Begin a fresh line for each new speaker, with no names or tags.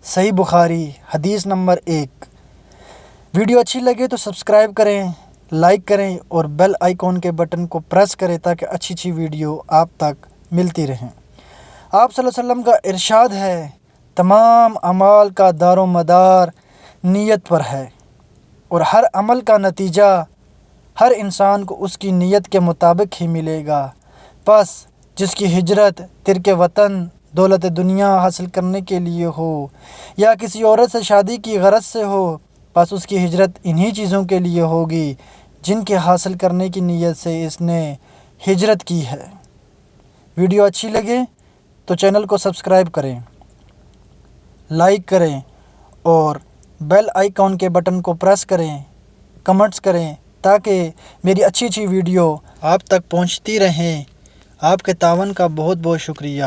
صحیح بخاری حدیث number 1۔ Video اچھی لگے تو سبسکرائب کریں، لائک کریں اور بیل آئیکن کے بٹن کو پریس کریں تاکہ اچھی اچھی ویڈیو آپ تک ملتی رہیں۔ آپ صلی اللہ علیہ وسلم کا ارشاد ہے، تمام اعمال کا دار و مدار نیت پر ہے، اور ہر عمل کا نتیجہ ہر انسان کو اس کی نیت کے مطابق ہی ملے گا۔ پس جس کی ہجرت ترک وطن دولت دنیا حاصل کرنے کے لیے ہو یا کسی عورت سے شادی کی غرض سے ہو، پس اس کی ہجرت انہی چیزوں کے لیے ہوگی جن کے حاصل کرنے کی نیت سے اس نے ہجرت کی ہے۔ ویڈیو اچھی لگے تو چینل کو سبسکرائب کریں، لائک کریں اور بیل آئیکن کے بٹن کو پریس کریں، کمنٹس کریں تاکہ میری اچھی اچھی ویڈیو آپ تک پہنچتی رہیں۔ آپ کے تعاون کا بہت بہت شکریہ۔